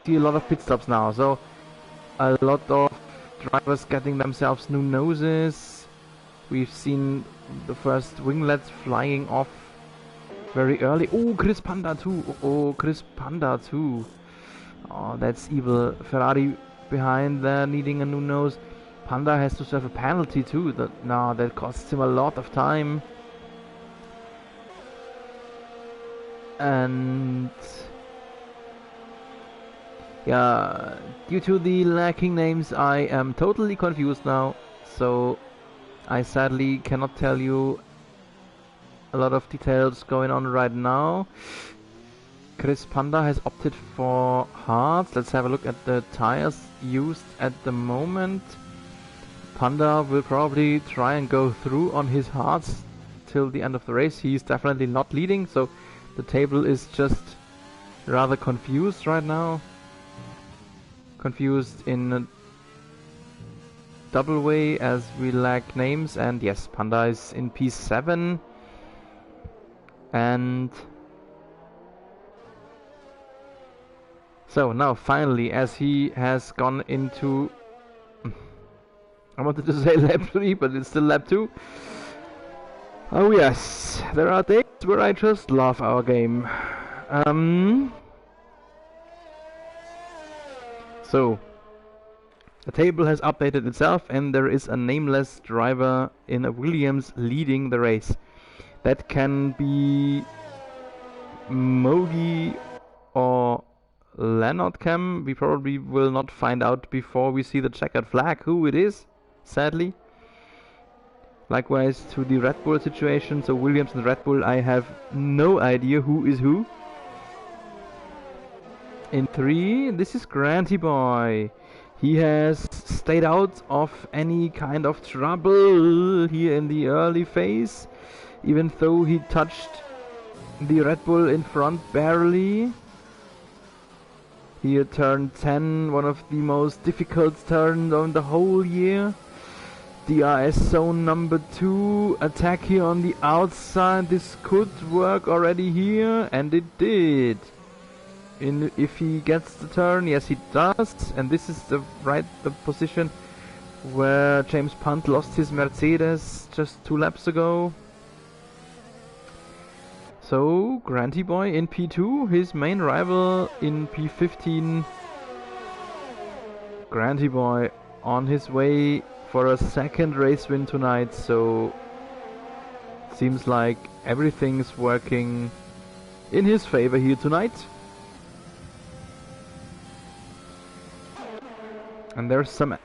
see a lot of pit stops now, so a lot of drivers getting themselves new noses. We've seen the first winglets flying off very early. Oh, Chris Panda too. Oh, Chris Panda too. Oh, that's evil. Ferrari behind there needing a new nose. Panda has to serve a penalty too. That costs him a lot of time. And yeah, due to the lacking names, I am totally confused now. So I sadly cannot tell you a lot of details going on right now. Chris Panda has opted for hards. Let's have a look at the tires used at the moment. Panda will probably try and go through on his hards till the end of the race. He's definitely not leading, so the table is just rather confused right now. Confused in a double way as we lack names, and yes, Panda is in P7. And so now finally, as he has gone into, I wanted to say lap 3, but it's still lap 2. Oh yes, there are days where I just love our game. So, the table has updated itself and there is a nameless driver in a Williams leading the race. That can be Mogi or Lanotcam. We probably will not find out before we see the checkered flag who it is, sadly. Likewise to the Red Bull situation, so Williams and Red Bull, I have no idea who is who. In 3, this is Granty Boy. He has stayed out of any kind of trouble here in the early phase, even though he touched the Red Bull in front barely. Here turn 10, one of the most difficult turns on the whole year. DRS zone number 2, attack here on the outside. This could work already here, and it did. If he gets the turn, yes he does, and this is the position where James Punt lost his Mercedes just 2 laps ago. So Granty Boy in P2, his main rival in P15. Granty Boy on his way for a second race win tonight, so seems like everything's working in his favor here tonight. And there's some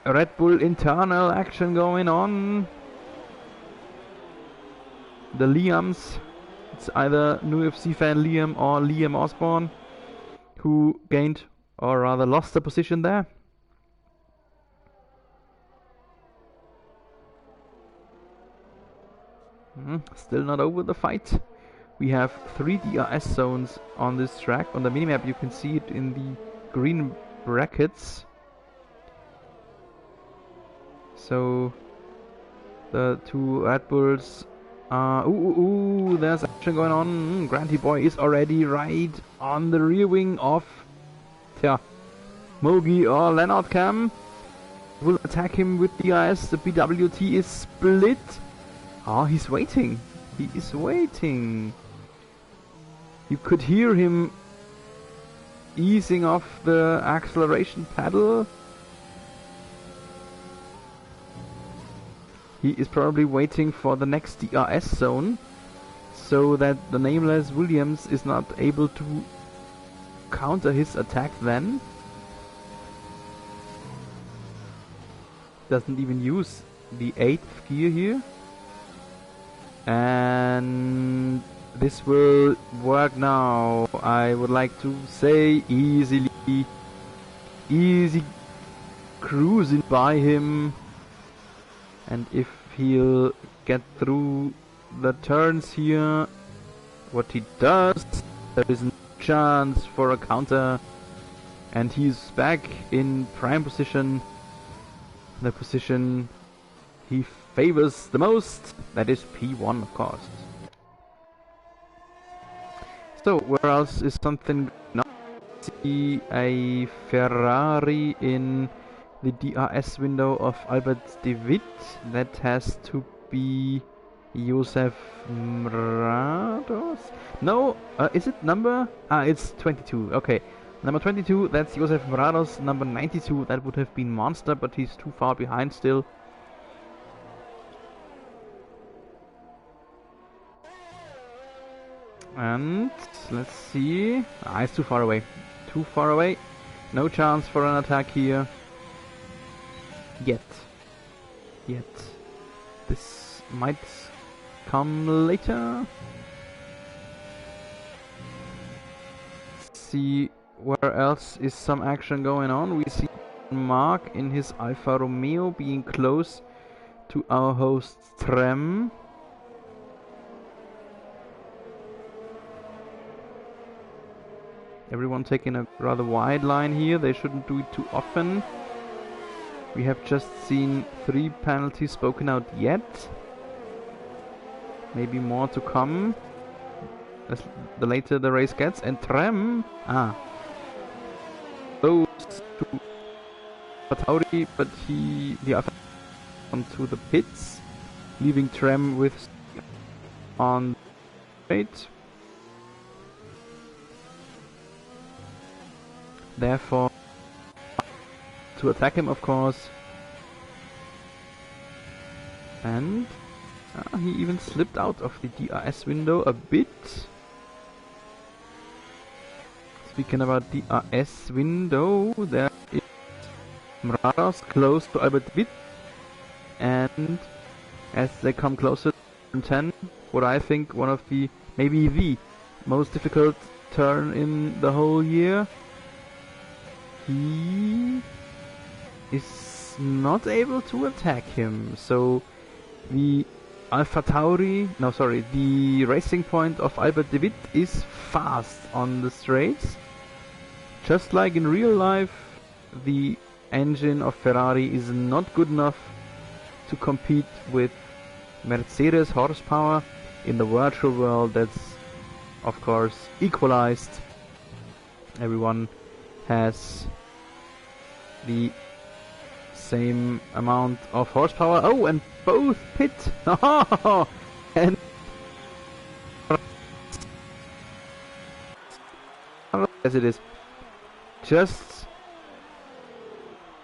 Red Bull internal action going on. The Liams, it's either new UFC fan Liam or Liam Osborne, who gained, or rather lost the position there. Still not over the fight. We have 3 DRS zones on this track. On the minimap you can see it in the green brackets. So the 2 Red Bulls are... Ooh, there's action going on. Granty Boy is already right on the rear wing of Mogi or Lanotcam. Will attack him with DRS. The BWT is split. Oh, he's waiting. He is waiting. You could hear him easing off the acceleration pedal. He is probably waiting for the next DRS zone, so that the nameless Williams is not able to counter his attack then. Doesn't even use the 8th gear here. And this will work now. I would like to say easy cruising by him. And if he'll get through the turns here, what he does, there is no chance for a counter, and he's back in prime position, the position he favors the most, that is P1 of course. So where else is something not? See a Ferrari in the DRS window of Albert de Witt. That has to be Josef Mrados? No, is it number? It's 22, okay. Number 22, that's Josef Mrados. Number 92, that would have been Monster, but he's too far behind still. And let's see. It's too far away. Too far away. No chance for an attack here. Yet. This might come later. Let's see where else is some action going on. We see Mark in his Alfa Romeo being close to our host Trem. Everyone taking a rather wide line here. They shouldn't do it too often. We have just seen 3 penalties spoken out yet. Maybe more to come as the later the race gets. And Trem goes to Tauri, but the Alfa onto the pits, leaving Trem with on straight. Therefore, to attack him, of course. And he even slipped out of the DRS window a bit. Speaking about DRS window, there is Mrados close to Albert Witt. And as they come closer to 10, what I think one of the, maybe the most difficult turn in the whole year, he is not able to attack him. So the the racing point of Albert de Witt is fast on the straights. Just like in real life, the engine of Ferrari is not good enough to compete with Mercedes horsepower. In the virtual world, that's of course equalized. Everyone has the same amount of horsepower. Oh, and both pit! And as it is, just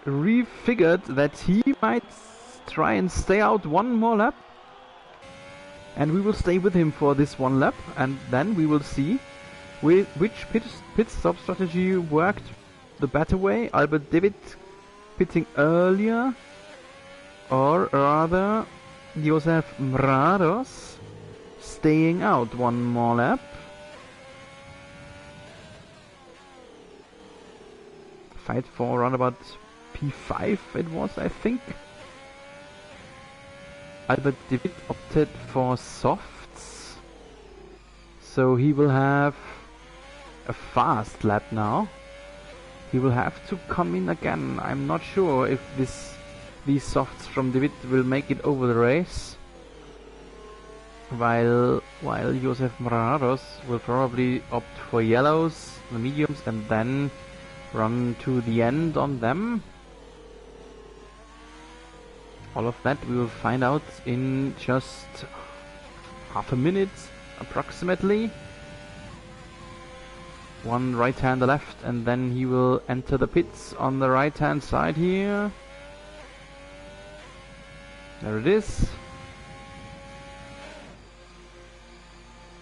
refigured that he might try and stay out one more lap, and we will stay with him for this one lap, and then we will see which pit stop strategy worked the better way. Albert de Witt pitting earlier, or rather Josef Mrados staying out one more lap. Fight for around about P5 it was, I think. Albert de Witt opted for softs, so he will have a fast lap now. He will have to come in again. I'm not sure if these softs from de Witt will make it over the race. While Josef Mrados will probably opt for yellows, the mediums, and then run to the end on them. All of that we will find out in just half a minute approximately. One right hand left, and then he will enter the pits on the right hand side here. There it is.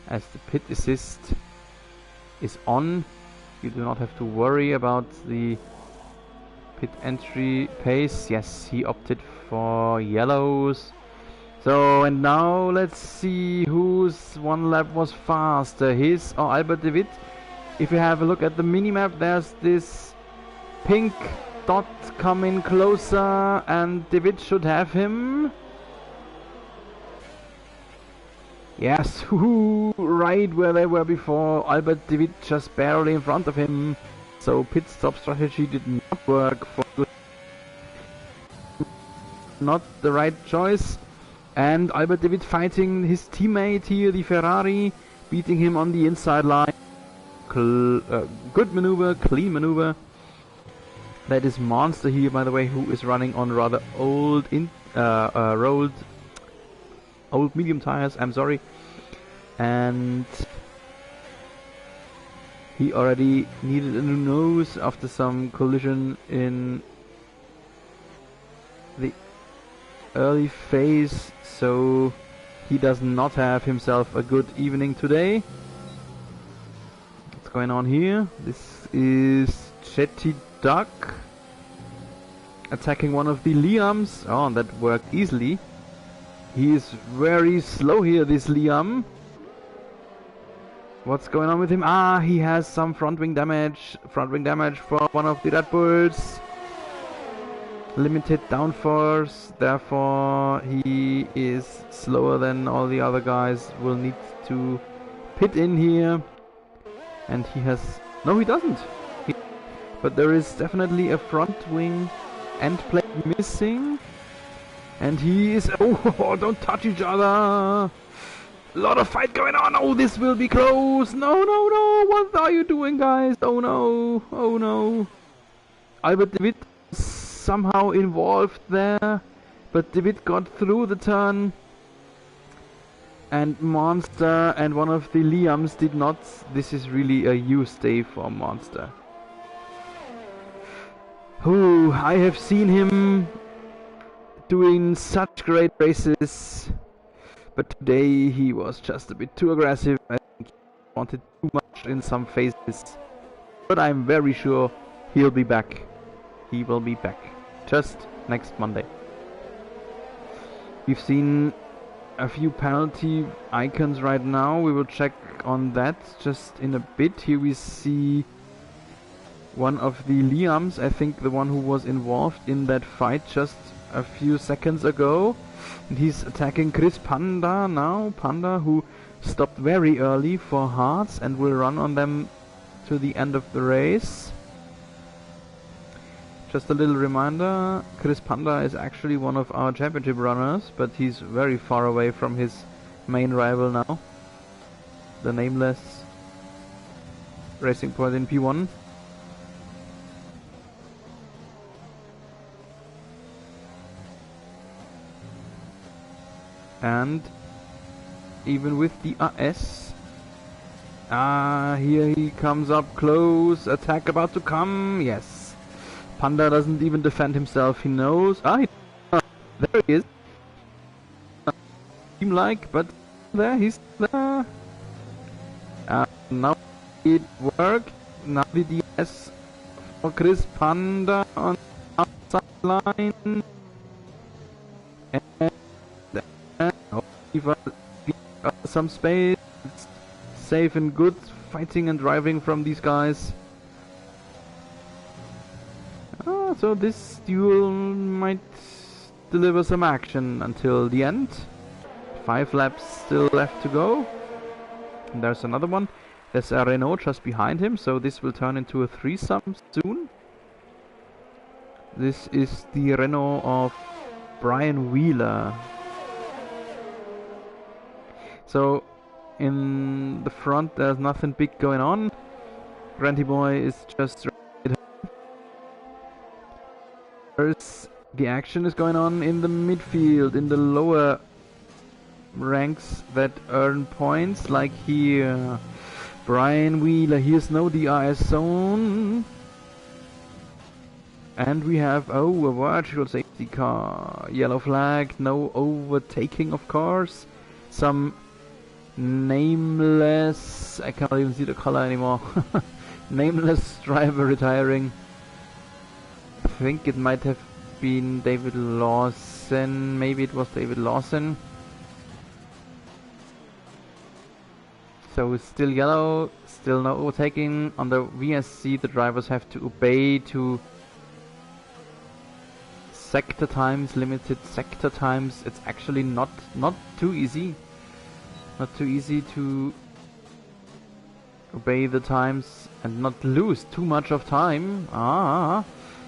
As the pit assist is on, You do not have to worry about the pit entry pace. Yes, he opted for yellows. So, and now let's see whose one lap was faster, his or Albert de Witt. If you have a look at the minimap, there's this pink dot coming closer, and de Witt should have him. Yes, right where they were before. Albert de Witt just barely in front of him. So pit stop strategy did not work for good. Not the right choice. And Albert de Witt fighting his teammate here, the Ferrari, beating him on the inside line. Good maneuver, clean maneuver. That is Monster here, by the way, who is running on rather old old medium tires, I'm sorry. And he already needed a new nose after some collision in the early phase, so he does not have himself a good evening today. What's going on here? This is Slydog attacking one of the Liams. Oh, that worked easily. He is very slow here, this Liam. What's going on with him? Ah, he has some front wing damage. Front wing damage for one of the Red Bulls. Limited downforce, therefore he is slower than all the other guys. Will need to pit in here. And he has... No, he doesn't. But there is definitely a front wing end plate missing. And he is... Oh, don't touch each other! A lot of fight going on! Oh, this will be close! No, no, no! What are you doing, guys? Oh no! Oh no! Albert de Witt somehow involved there, but de Witt got through the turn. And Monster and one of the Liams did not. This is really a use day for Monster. Oh, I have seen him doing such great races, but today he was just a bit too aggressive. I think he wanted too much in some phases, but I'm very sure he'll be back. He will be back just next Monday. We've seen a few penalty icons right now. We will check on that just in a bit. Here we see one of the Liams, I think the one who was involved in that fight just a few seconds ago. And he's attacking Chris Panda now. Panda, who stopped very early for hards and will run on them to the end of the race. Just a little reminder, Chris Panda is actually one of our championship runners, but he's very far away from his main rival now, the nameless Racing Point in P1. And even with the AS, here he comes up close, attack about to come, yes. Panda doesn't even defend himself, he knows. There he is. Seem like, but there, he's there. Now it worked. Now the DS for Chris Panda on the outside line. And some space. It's safe and good fighting and driving from these guys. So this duel might deliver some action until the end. 5 laps still left to go. And there's another one. There's a Renault just behind him, so this will turn into a threesome soon. This is the Renault of Brian Wheeler. So in the front there's nothing big going on. Granty Boy is just... The action is going on in the midfield, in the lower ranks that earn points, like here. Brian Wheeler, here's no DRS zone. And we have, a virtual safety car. Yellow flag, no overtaking of course. Some nameless, I can't even see the color anymore. nameless driver retiring. I think it might have been David Lawson. Maybe it was David Lawson. So still yellow, still no overtaking. On the VSC the drivers have to obey to sector times, limited sector times. It's actually not too easy. Not too easy to obey the times and not lose too much of time.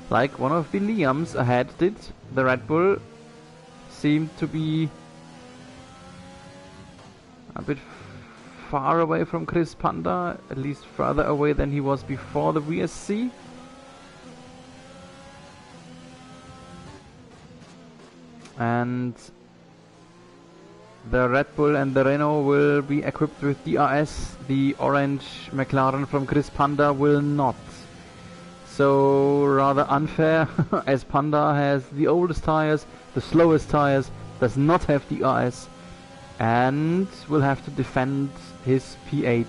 Like one of the Liams ahead did. The Red Bull seemed to be a bit far away from Chris Panda, at least further away than he was before the VSC. And the Red Bull and the Renault will be equipped with DRS. The orange McLaren from Chris Panda will not. So rather unfair, as Panda has the oldest tires, the slowest tires, does not have DRS, and will have to defend his P8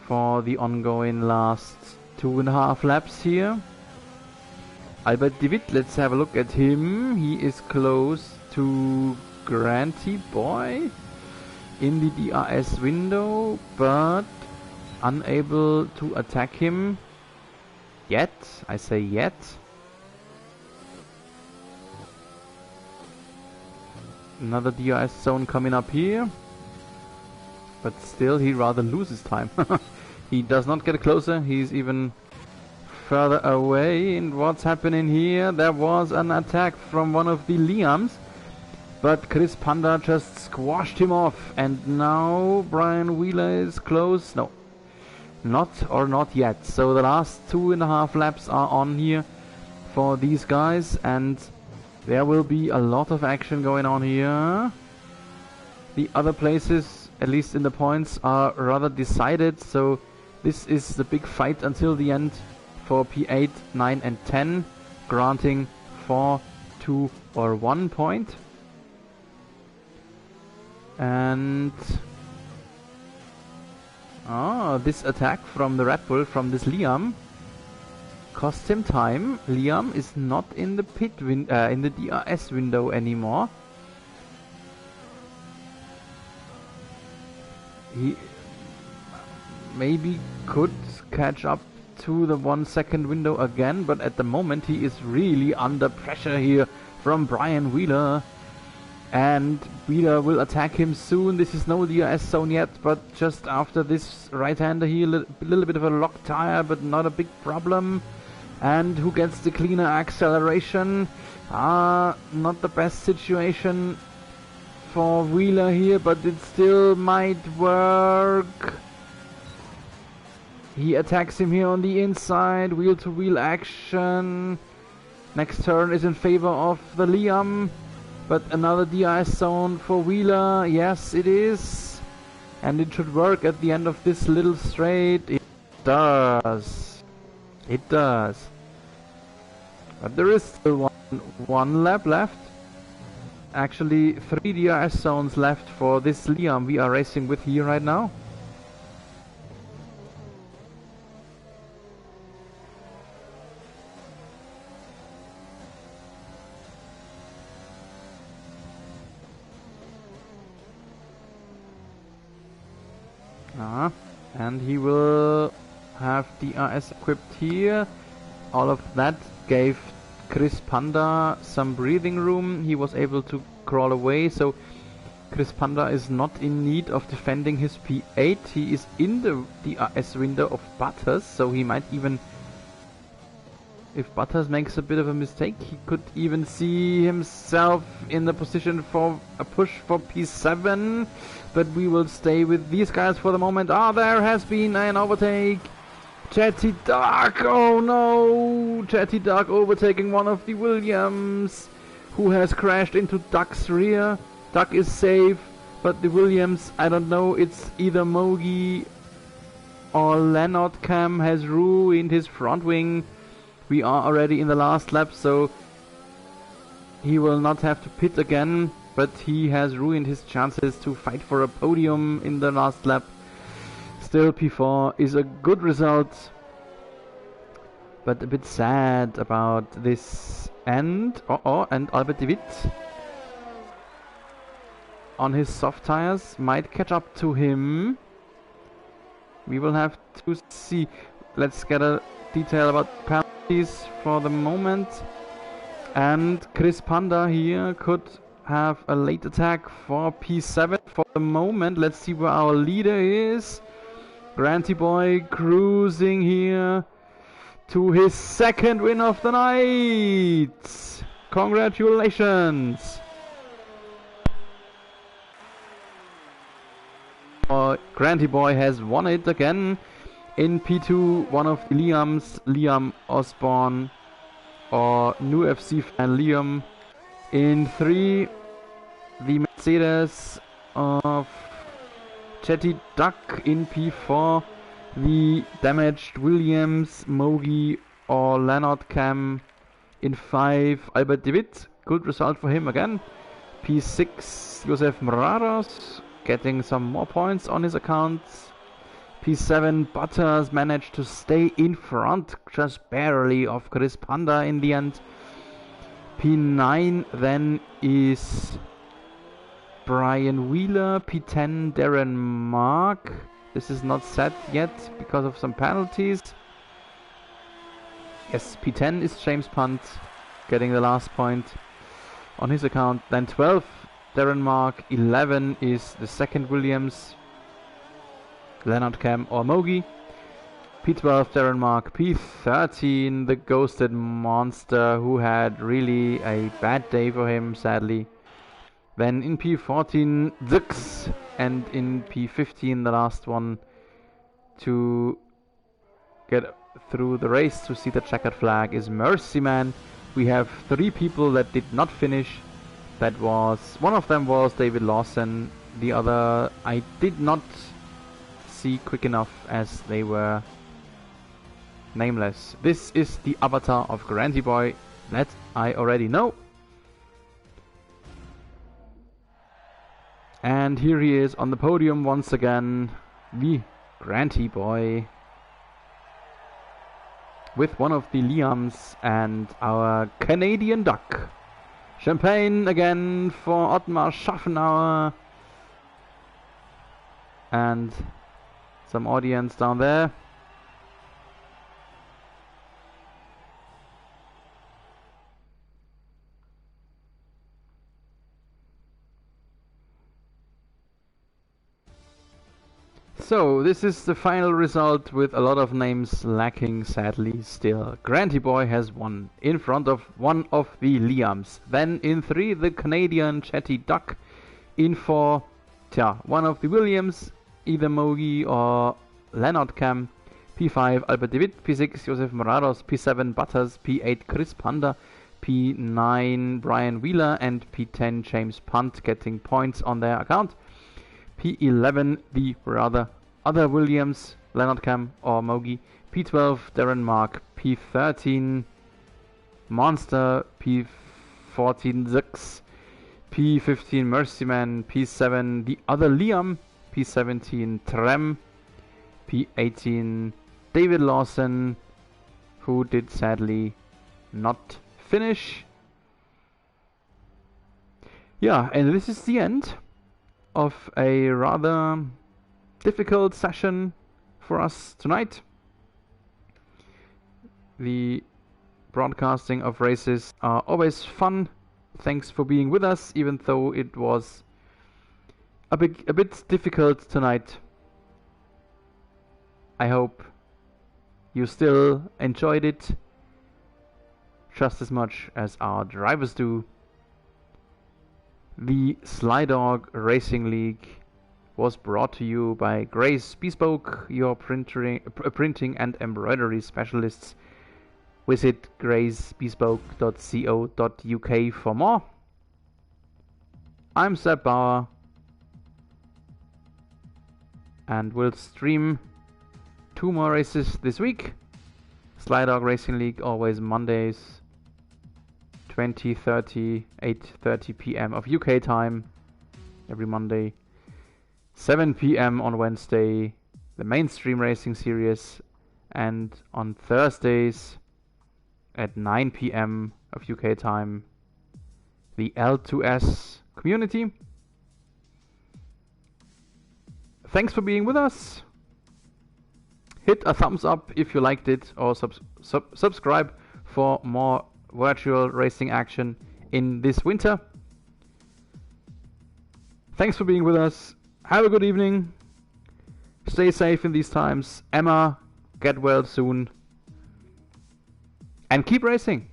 for the ongoing last 2.5 laps here. Albert de Witt, let's have a look at him. He is close to Granty Boy in the DRS window, but unable to attack him yet. I say yet. Another DRS zone coming up here, but still he rather loses time. He does not get closer, he's even further away. And what's happening here? There was an attack from one of the Liams, but Chris Panda just squashed him off, and now Brian Wheeler is close. No, not yet. So the last 2.5 laps are on here for these guys, and there will be a lot of action going on here. The other places, at least in the points, are rather decided, so this is the big fight until the end for P8, 9 and 10, granting 4, 2 or 1 point. And this attack from the Red Bull, from this Liam, cost him time. Liam is not in the in the DRS window anymore. He maybe could catch up to the 1 second window again, but at the moment he is really under pressure here from Brian Wheeler, and Wheeler will attack him soon. This is no DRS zone yet, but just after this right-hander here, little bit of a locked tire, but not a big problem. And who gets the cleaner acceleration? Not the best situation for Wheeler here, but it still might work. He attacks him here on the inside, wheel-to-wheel action. Next turn is in favor of the Liam, but another DRS zone for Wheeler. Yes, it is. And it should work at the end of this little straight. It does. It does. But there is still one lap left. Actually, 3 DRS zones left for this Liam we are racing with here right now. And he will have DRS equipped here. All of that gave Chris Panda some breathing room. He was able to crawl away, so Chris Panda is not in need of defending his P8. He is in the DRS window of Butters, so he might even, if Butters makes a bit of a mistake, he could even see himself in the position for a push for P7. But we will stay with these guys for the moment. There has been an overtake. Chatty Duck, oh no! Chatty Duck overtaking one of the Williams, who has crashed into Duck's rear. Duck is safe, but the Williams, I don't know, it's either Mogi or Leonard Cam has ruined his front wing. We are already in the last lap, so he will not have to pit again, but he has ruined his chances to fight for a podium in the last lap. Still P4 is a good result, but a bit sad about this end. And Albert de Witt on his soft tires might catch up to him. We will have to see. Let's get a detail about penalties for the moment. And Chris Panda here could have a late attack for P7 for the moment. Let's see where our leader is. Granty Boy cruising here to his second win of the night. Congratulations. Granty Boy has won it again. In P2, one of the Liams, Liam Osborne or new FC fan Liam. In 3, the Mercedes of Chetty Duck. In P4, the damaged Williams, Mogi or Leonard Cam. In 5, Albert de Witt. Good result for him again. P6, Josef Morados, getting some more points on his account. P7, Butters managed to stay in front, just barely, of Chris Panda in the end. P9 then is Brian Wheeler. P10, Darren Mark. This is not set yet because of some penalties. Yes, P10 is James Punt, getting the last point on his account. Then 12, Darren Mark. 11 is the second Williams, Leonard Cam or Mogi. P12, Darren Mark. P13, the ghosted monster, who had really a bad day for him, sadly. Then in P14, Zix. And in P15, the last one to get through the race to see the checkered flag is Mercy Man. We have 3 people that did not finish. That was, one of them was David Lawson. The other I did not see quick enough as they were nameless. This is the avatar of Granty Boy that I already know. And here he is on the podium once again, the Granty Boy, with one of the Liams and our Canadian Duck. Champagne again for Ottmar Schaffenauer. And some audience down there. So, this is the final result with a lot of names lacking, sadly, still. Granty Boy has won in front of one of the Liams. Then in 3, the Canadian Chetty Duck. In 4, one of the Williams, either Mogi or Leonard Cam. P5, Albert de Witt. P6, Josef Morados. P7, Butters. P8, Chris Panda. P9, Brian Wheeler. And P10, James Punt, getting points on their account. P11, the other Williams, Leonard Cam or Mogi. P12, Darren Mark. P13, Monster. P14, Zix. P15, Mercyman. P7, the other Liam. P17, Trem. P18, David Lawson, who did sadly not finish. Yeah, and this is the end of a rather difficult session for us tonight. The broadcasting of races are always fun. Thanks for being with us, even though it was a bit difficult tonight. I hope you still enjoyed it just as much as our drivers do. The Slydog Racing League was brought to you by Grace Bespoke, your printing and embroidery specialists. Visit gracebespoke.co.uk for more. I'm Seb Bauer, and we'll stream 2 more races this week. Slydog Racing League, always Mondays, 20:30, 8:30 p.m. of UK time every Monday. 7 p.m. on Wednesday, the mainstream racing series, and on Thursdays at 9 p.m. of UK time, the L2S community. Thanks for being with us. Hit a thumbs up if you liked it, or subscribe for more virtual racing action in this winter. Thanks for being with us. Have a good evening. Stay safe in these times. Emma, get well soon. And keep racing.